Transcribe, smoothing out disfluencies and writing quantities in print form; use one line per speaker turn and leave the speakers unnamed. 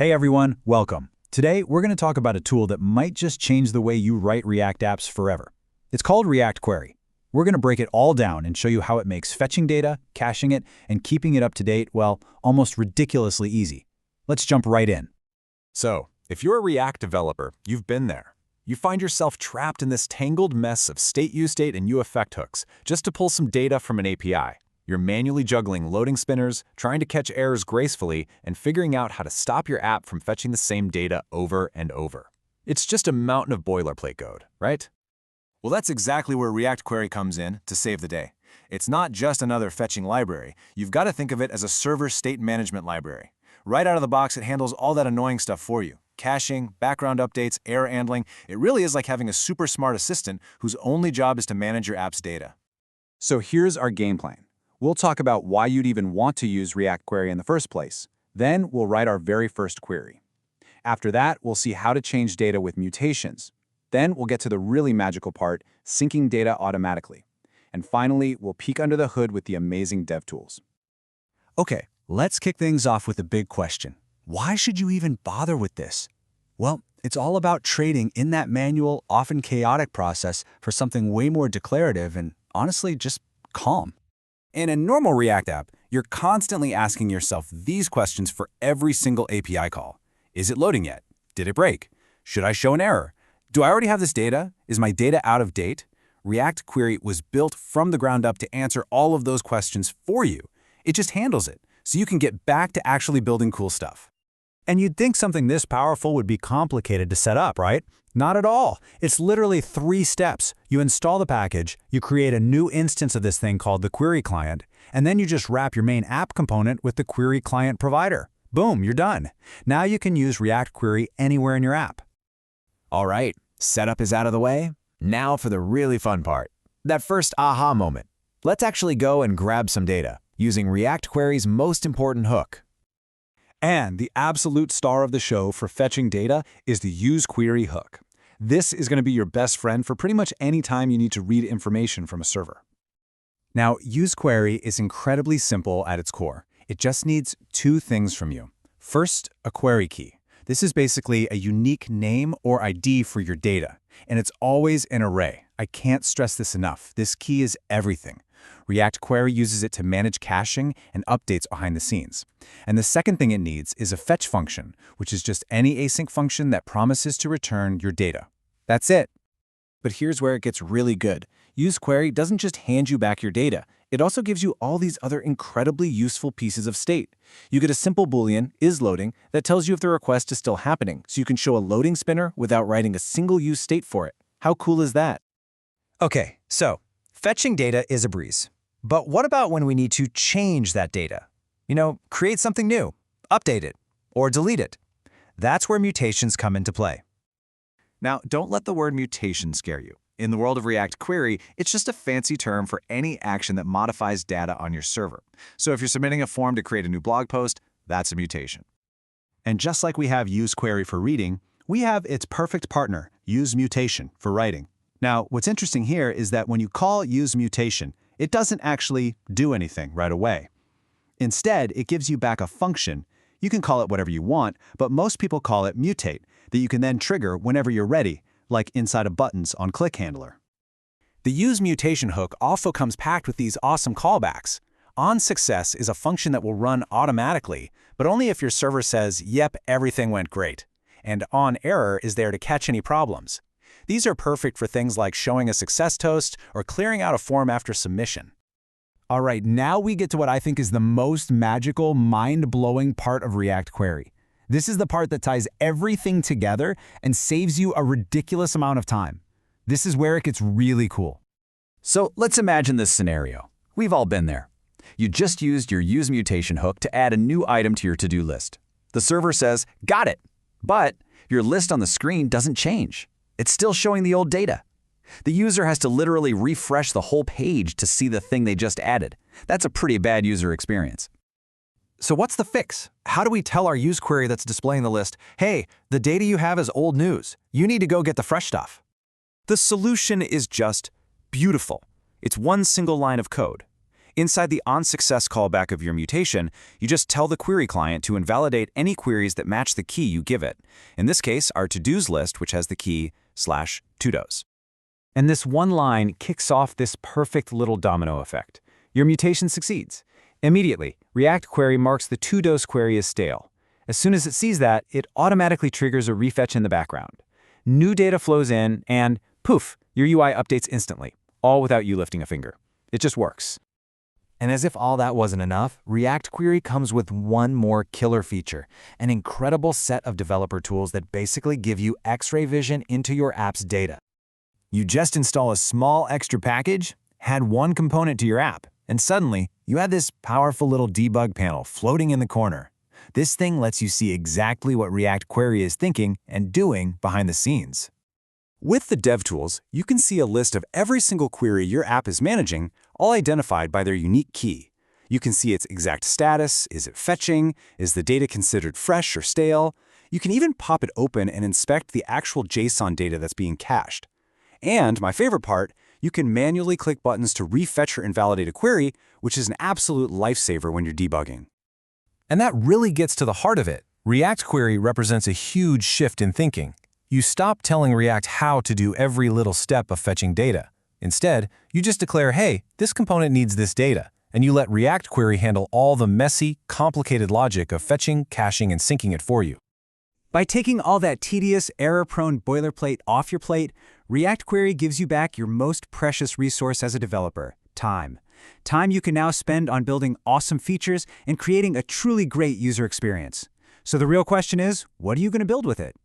Hey everyone, welcome. Today, we're going to talk about a tool that might just change the way you write React apps forever. It's called React Query. We're going to break it all down and show you how it makes fetching data, caching it, and keeping it up to date, well, almost ridiculously easy. Let's jump right in.
So, if you're a React developer, you've been there. You find yourself trapped in this tangled mess of state uState and uEffect hooks just to pull some data from an API. You're manually juggling loading spinners, trying to catch errors gracefully, and figuring out how to stop your app from fetching the same data over and over. It's just a mountain of boilerplate code, right?
Well, that's exactly where React Query comes in to save the day. It's not just another fetching library. You've got to think of it as a server state management library. Right out of the box, it handles all that annoying stuff for you. Caching, background updates, error handling. It really is like having a super smart assistant whose only job is to manage your app's data.
So here's our game plan. We'll talk about why you'd even want to use React Query in the first place. Then we'll write our very first query. After that, we'll see how to change data with mutations. Then we'll get to the really magical part, syncing data automatically. And finally, we'll peek under the hood with the amazing dev tools.
Okay, let's kick things off with a big question. Why should you even bother with this? Well, it's all about trading in that manual, often chaotic process for something way more declarative and, honestly, just calm.
In a normal React app, you're constantly asking yourself these questions for every single API call. Is it loading yet? Did it break? Should I show an error? Do I already have this data? Is my data out of date? React Query was built from the ground up to answer all of those questions for you. It just handles it, so you can get back to actually building cool stuff.
And you'd think something this powerful would be complicated to set up, right? Not at all. It's literally 3 steps. You install the package, you create a new instance of this thing called the query client, and then you just wrap your main app component with the query client provider. Boom, you're done. Now you can use React Query anywhere in your app.
All right, setup is out of the way. Now for the really fun part. That first aha moment. Let's actually go and grab some data using React Query's most important hook.
And the absolute star of the show for fetching data is the useQuery hook. This is going to be your best friend for pretty much any time you need to read information from a server. Now, useQuery is incredibly simple at its core. It just needs 2 things from you. First, a query key. This is basically a unique name or ID for your data, and it's always an array. I can't stress this enough. This key is everything. React Query uses it to manage caching and updates behind the scenes. And the second thing it needs is a fetch function, which is just any async function that promises to return your data. That's it.
But here's where it gets really good. useQuery doesn't just hand you back your data. It also gives you all these other incredibly useful pieces of state. You get a simple Boolean, isLoading, that tells you if the request is still happening, so you can show a loading spinner without writing a single use state for it. How cool is that?
Okay, so fetching data is a breeze. But what about when we need to change that data? Create something new, update it, or delete it. That's where mutations come into play.
Now, don't let the word mutation scare you. In the world of React Query, it's just a fancy term for any action that modifies data on your server. So if you're submitting a form to create a new blog post, that's a mutation.
And just like we have useQuery for reading, we have its perfect partner, useMutation, for writing. Now, what's interesting here is that when you call useMutation, it doesn't actually do anything right away. Instead, it gives you back a function. You can call it whatever you want, but most people call it mutate, that you can then trigger whenever you're ready, like inside of buttons on Click Handler.
The useMutation hook also comes packed with these awesome callbacks. OnSuccess is a function that will run automatically, but only if your server says, yep, everything went great. And onError is there to catch any problems. These are perfect for things like showing a success toast or clearing out a form after submission.
All right, now we get to what I think is the most magical, mind-blowing part of React Query. This is the part that ties everything together and saves you a ridiculous amount of time. This is where it gets really cool.
So let's imagine this scenario. We've all been there. You just used your useMutation hook to add a new item to your to-do list. The server says, got it, but your list on the screen doesn't change. It's still showing the old data. The user has to literally refresh the whole page to see the thing they just added. That's a pretty bad user experience.
So what's the fix? How do we tell our useQuery that's displaying the list, hey, the data you have is old news. You need to go get the fresh stuff?
The solution is just beautiful. It's one single line of code.
Inside the onSuccess callback of your mutation, you just tell the query client to invalidate any queries that match the key you give it. In this case, our to-dos list, which has the key /todos.
And this one line kicks off this perfect little domino effect. Your mutation succeeds. Immediately, React query marks the todos query as stale. As soon as it sees that, it automatically triggers a refetch in the background. New data flows in, and poof, your UI updates instantly, all without you lifting a finger. It just works.
And as if all that wasn't enough, React Query comes with one more killer feature, an incredible set of developer tools that basically give you X-ray vision into your app's data.
You just install a small extra package, add one component to your app, and suddenly you have this powerful little debug panel floating in the corner. This thing lets you see exactly what React Query is thinking and doing behind the scenes.
With the dev tools, you can see a list of every single query your app is managing, all identified by their unique key. You can see its exact status. Is it fetching? Is the data considered fresh or stale? You can even pop it open and inspect the actual JSON data that's being cached. And my favorite part, you can manually click buttons to refetch or invalidate a query, which is an absolute lifesaver when you're debugging.
And that really gets to the heart of it. React Query represents a huge shift in thinking. You stop telling React how to do every little step of fetching data. Instead, you just declare, hey, this component needs this data, and you let React Query handle all the messy, complicated logic of fetching, caching, and syncing it for you.
By taking all that tedious, error-prone boilerplate off your plate, React Query gives you back your most precious resource as a developer, time. Time you can now spend on building awesome features and creating a truly great user experience. So the real question is, what are you going to build with it?